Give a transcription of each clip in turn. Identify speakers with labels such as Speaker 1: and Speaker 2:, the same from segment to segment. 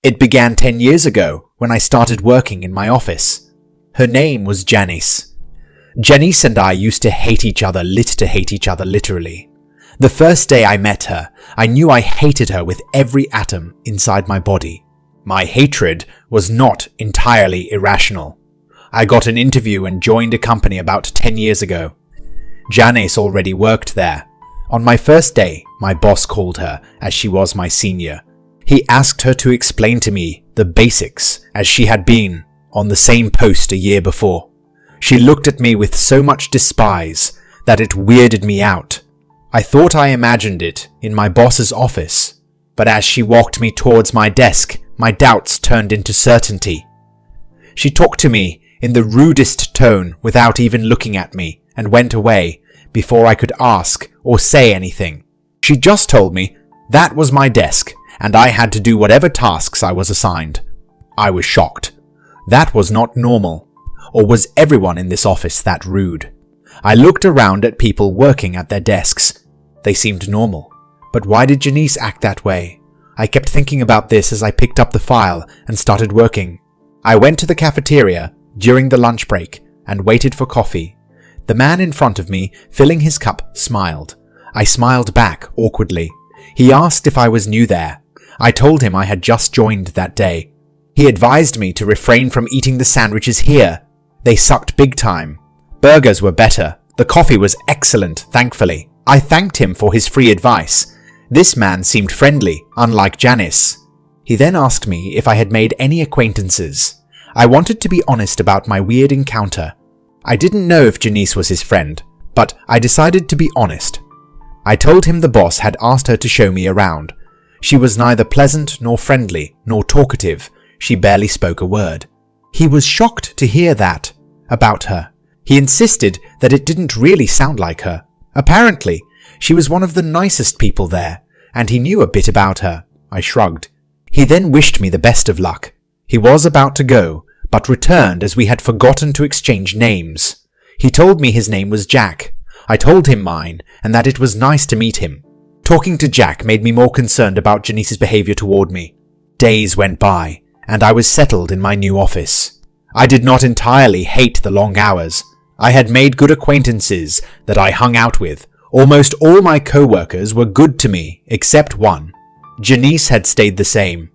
Speaker 1: It began 10 years ago when I started working in my office. Her name was Janice. Janice and I used to hate each other literally. The first day I met her, I knew I hated her with every atom inside my body. My hatred was not entirely irrational. I got an interview and joined a company about 10 years ago. Janice already worked there. On my first day, my boss called her as she was my senior. He asked her to explain to me the basics as she had been on the same post a year before. She looked at me with so much despise that it weirded me out. I thought I imagined it in my boss's office, but as she walked me towards my desk, my doubts turned into certainty. She talked to me in the rudest tone without even looking at me and went away before I could ask or say anything. She just told me that was my desk and I had to do whatever tasks I was assigned. I was shocked. That was not normal. Or was everyone in this office that rude? I looked around at people working at their desks. They seemed normal. But why did Janice act that way? I kept thinking about this as I picked up the file and started working. I went to the cafeteria during the lunch break and waited for coffee. The man in front of me, filling his cup, smiled. I smiled back awkwardly. He asked if I was new there. I told him I had just joined that day. He advised me to refrain from eating the sandwiches here. They sucked big time. Burgers were better. The coffee was excellent, thankfully. I thanked him for his free advice. This man seemed friendly, unlike Janice. He then asked me if I had made any acquaintances. I wanted to be honest about my weird encounter. I didn't know if Janice was his friend, but I decided to be honest. I told him the boss had asked her to show me around. She was neither pleasant nor friendly nor talkative. She barely spoke a word. He was shocked to hear that about her. He insisted that it didn't really sound like her. Apparently, she was one of the nicest people there, and he knew a bit about her. I shrugged. He then wished me the best of luck. He was about to go, but returned as we had forgotten to exchange names. He told me his name was Jack. I told him mine, and that it was nice to meet him. Talking to Jack made me more concerned about Janice's behavior toward me. Days went by, and I was settled in my new office. I did not entirely hate the long hours. I had made good acquaintances that I hung out with. Almost all my co-workers were good to me, except one. Janice had stayed the same.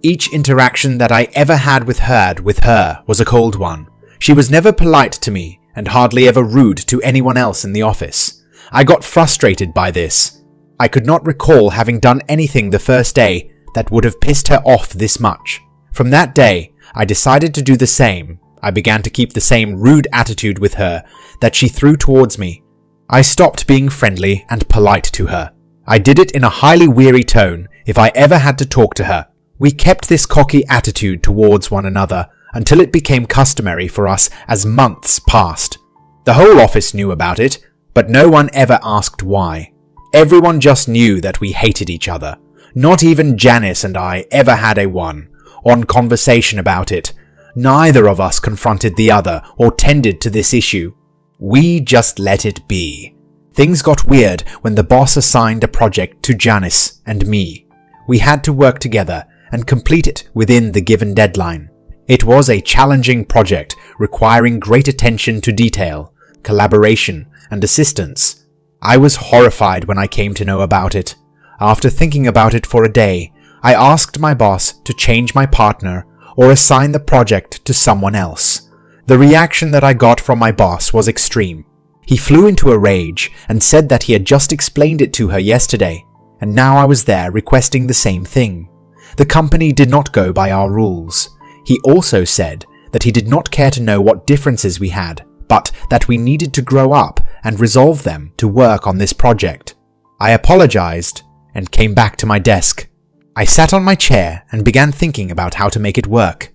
Speaker 1: Each interaction that I ever had with her was a cold one. She was never polite to me, and hardly ever rude to anyone else in the office. I got frustrated by this. I could not recall having done anything the first day that would have pissed her off this much. From that day, I decided to do the same. I began to keep the same rude attitude with her that she threw towards me. I stopped being friendly and polite to her. I did it in a highly weary tone if I ever had to talk to her. We kept this cocky attitude towards one another until it became customary for us as months passed. The whole office knew about it, but no one ever asked why. Everyone just knew that we hated each other. Not even Janice and I ever had a one-on conversation about it. Neither of us confronted the other or tended to this issue. We just let it be. Things got weird when the boss assigned a project to Janice and me. We had to work together and complete it within the given deadline. It was a challenging project requiring great attention to detail, collaboration, and assistance. I was horrified when I came to know about it. After thinking about it for a day, I asked my boss to change my partner or assign the project to someone else. The reaction that I got from my boss was extreme. He flew into a rage and said that he had just explained it to her yesterday, and now I was there requesting the same thing. The company did not go by our rules. He also said that he did not care to know what differences we had, but that we needed to grow up and resolve them to work on this project. I apologized and came back to my desk. I sat on my chair and began thinking about how to make it work.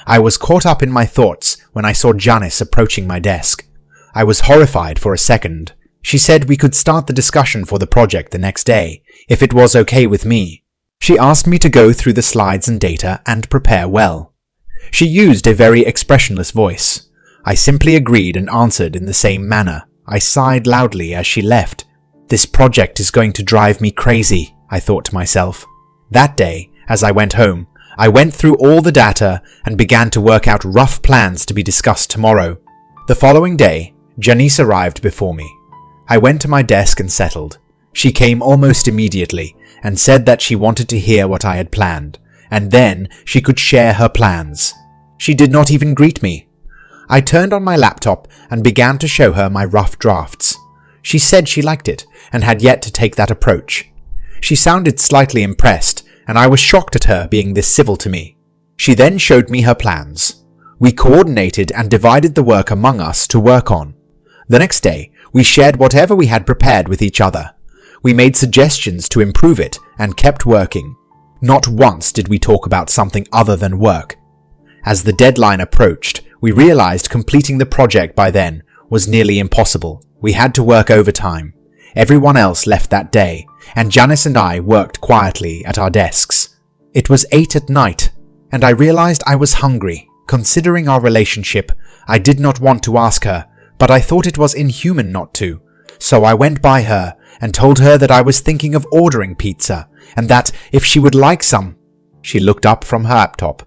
Speaker 1: I was caught up in my thoughts when I saw Janice approaching my desk. I was horrified for a second. She said we could start the discussion for the project the next day, if it was okay with me. She asked me to go through the slides and data and prepare well. She used a very expressionless voice. I simply agreed and answered in the same manner. I sighed loudly as she left. This project is going to drive me crazy, I thought to myself. That day, as I went home, I went through all the data and began to work out rough plans to be discussed tomorrow. The following day, Janice arrived before me. I went to my desk and settled. She came almost immediately and said that she wanted to hear what I had planned, and then she could share her plans. She did not even greet me. I turned on my laptop and began to show her my rough drafts. She said she liked it and had yet to take that approach. She sounded slightly impressed, and I was shocked at her being this civil to me. She then showed me her plans. We coordinated and divided the work among us to work on. The next day, we shared whatever we had prepared with each other. We made suggestions to improve it and kept working. Not once did we talk about something other than work. As the deadline approached, we realized completing the project by then was nearly impossible. We had to work overtime. Everyone else left that day, and Janice and I worked quietly at our desks. It was 8 at night, and I realized I was hungry. Considering our relationship, I did not want to ask her, but I thought it was inhuman not to. So I went by her and told her that I was thinking of ordering pizza, and that if she would like some. She looked up from her laptop.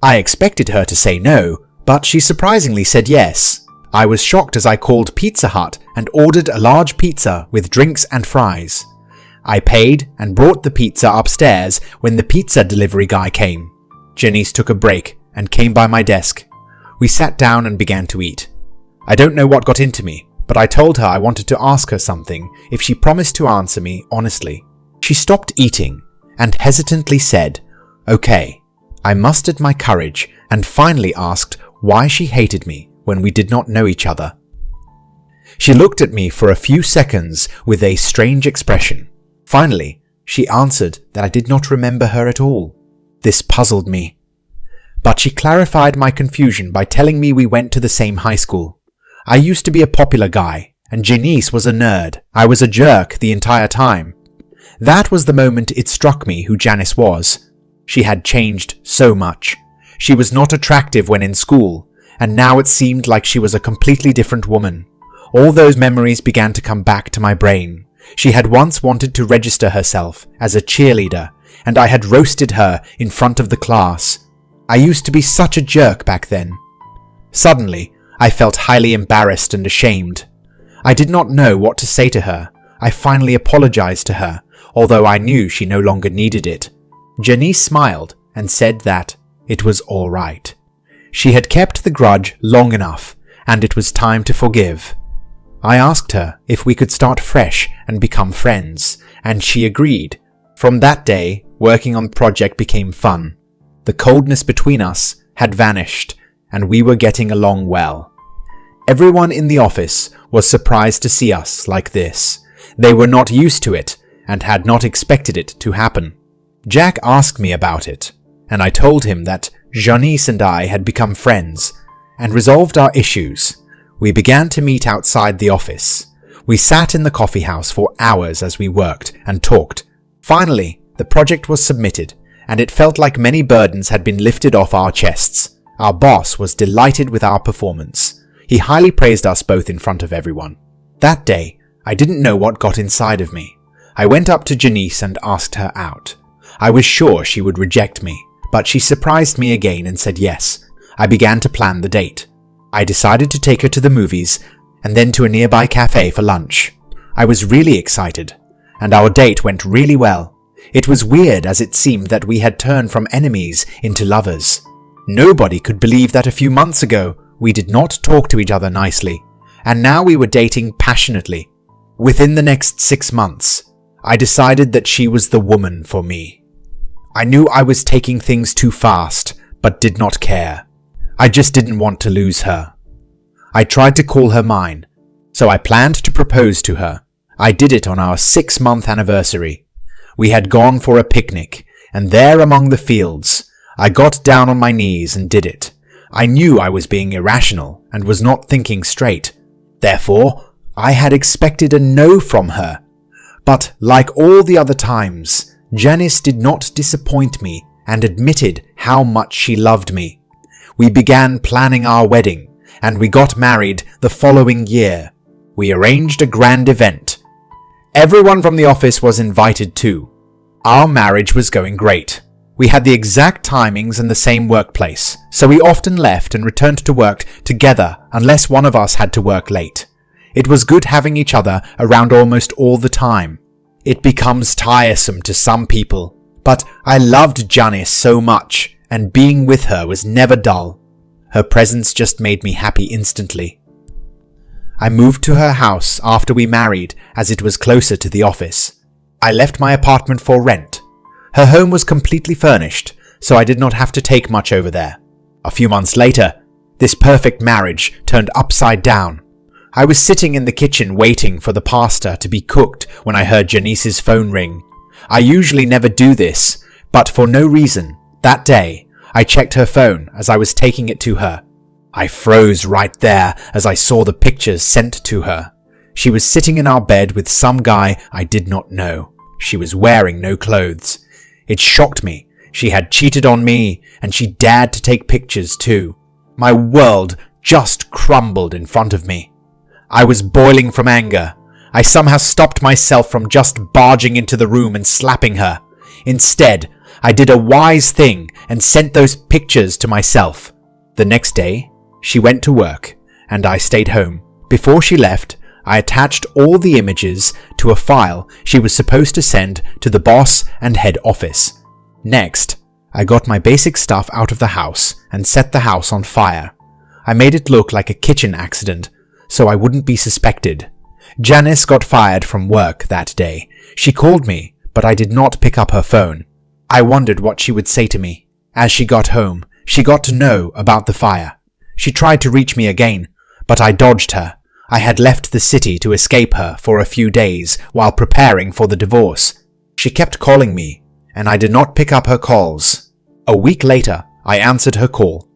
Speaker 1: I expected her to say no, but she surprisingly said yes. I was shocked as I called Pizza Hut and ordered a large pizza with drinks and fries. I paid and brought the pizza upstairs when the pizza delivery guy came. Janice took a break and came by my desk. We sat down and began to eat. I don't know what got into me, but I told her I wanted to ask her something if she promised to answer me honestly. She stopped eating and hesitantly said, "Okay." I mustered my courage and finally asked why she hated me when we did not know each other. She looked at me for a few seconds with a strange expression. Finally, she answered that I did not remember her at all. This puzzled me. But she clarified my confusion by telling me we went to the same high school. I used to be a popular guy, and Janice was a nerd. I was a jerk the entire time. That was the moment it struck me who Janice was. She had changed so much. She was not attractive when in school, and now it seemed like she was a completely different woman. All those memories began to come back to my brain. She had once wanted to register herself as a cheerleader, and I had roasted her in front of the class. I used to be such a jerk back then. Suddenly, I felt highly embarrassed and ashamed. I did not know what to say to her. I finally apologized to her, although I knew she no longer needed it. Janice smiled and said that it was all right. She had kept the grudge long enough, and it was time to forgive. I asked her if we could start fresh and become friends, and she agreed. From that day, working on the project became fun. The coldness between us had vanished, and we were getting along well. Everyone in the office was surprised to see us like this. They were not used to it and had not expected it to happen. Jack asked me about it, and I told him that Janice and I had become friends and resolved our issues. We began to meet outside the office. We sat in the coffee house for hours as we worked and talked. Finally, the project was submitted, and it felt like many burdens had been lifted off our chests. Our boss was delighted with our performance. He highly praised us both in front of everyone. That day, I didn't know what got inside of me. I went up to Janice and asked her out. I was sure she would reject me, but she surprised me again and said yes. I began to plan the date. I decided to take her to the movies and then to a nearby cafe for lunch. I was really excited, and our date went really well. It was weird as it seemed that we had turned from enemies into lovers. Nobody could believe that a few months ago we did not talk to each other nicely, and now we were dating passionately. Within the next 6 months, I decided that she was the woman for me. I knew I was taking things too fast, but did not care. I just didn't want to lose her. I tried to call her mine, so I planned to propose to her. I did it on our 6-month anniversary. We had gone for a picnic, and there among the fields, I got down on my knees and did it. I knew I was being irrational and was not thinking straight. Therefore, I had expected a no from her. But like all the other times, Janice did not disappoint me and admitted how much she loved me. We began planning our wedding, and we got married the following year. We arranged a grand event. Everyone from the office was invited too. Our marriage was going great. We had the exact timings and the same workplace, so we often left and returned to work together unless one of us had to work late. It was good having each other around almost all the time. It becomes tiresome to some people, but I loved Janice so much, and being with her was never dull. Her presence just made me happy instantly. I moved to her house after we married as it was closer to the office. I left my apartment for rent. Her home was completely furnished, so I did not have to take much over there. A few months later, this perfect marriage turned upside down. I was sitting in the kitchen waiting for the pasta to be cooked when I heard Janice's phone ring. I usually never do this, but for no reason, that day, I checked her phone as I was taking it to her. I froze right there as I saw the pictures sent to her. She was sitting in our bed with some guy I did not know. She was wearing no clothes. It shocked me. She had cheated on me, and she dared to take pictures too. My world just crumbled in front of me. I was boiling from anger. I somehow stopped myself from just barging into the room and slapping her. Instead, I did a wise thing and sent those pictures to myself. The next day, she went to work, and I stayed home. Before she left, I attached all the images to a file she was supposed to send to the boss and head office. Next, I got my basic stuff out of the house and set the house on fire. I made it look like a kitchen accident, so I wouldn't be suspected. Janice got fired from work that day. She called me, but I did not pick up her phone. I wondered what she would say to me. As she got home, she got to know about the fire. She tried to reach me again, but I dodged her. I had left the city to escape her for a few days while preparing for the divorce. She kept calling me, and I did not pick up her calls. A week later, I answered her call.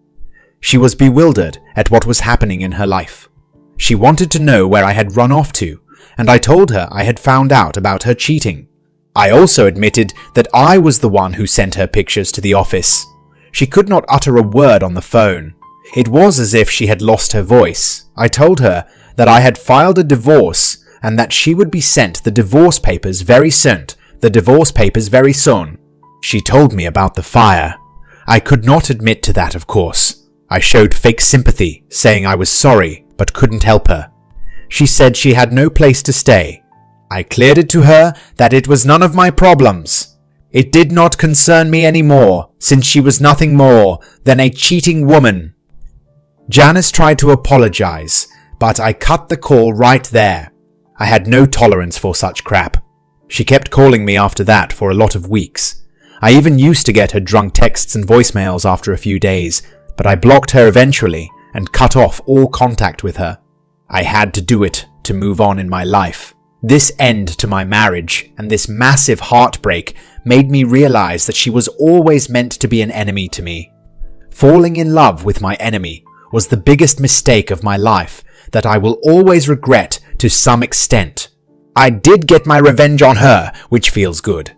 Speaker 1: She was bewildered at what was happening in her life. She wanted to know where I had run off to, and I told her I had found out about her cheating. I also admitted that I was the one who sent her pictures to the office. She could not utter a word on the phone. It was as if she had lost her voice. I told her that I had filed a divorce and that she would be sent the divorce papers very soon. She told me about the fire. I could not admit to that, of course. I showed fake sympathy, saying I was sorry, but couldn't help her. She said she had no place to stay. I cleared it to her that it was none of my problems. It did not concern me anymore, since she was nothing more than a cheating woman. Janice tried to apologize, but I cut the call right there. I had no tolerance for such crap. She kept calling me after that for a lot of weeks. I even used to get her drunk texts and voicemails after a few days, but I blocked her eventually and cut off all contact with her. I had to do it to move on in my life. This end to my marriage and this massive heartbreak made me realize that she was always meant to be an enemy to me. Falling in love with my enemy was the biggest mistake of my life that I will always regret to some extent. I did get my revenge on her, which feels good.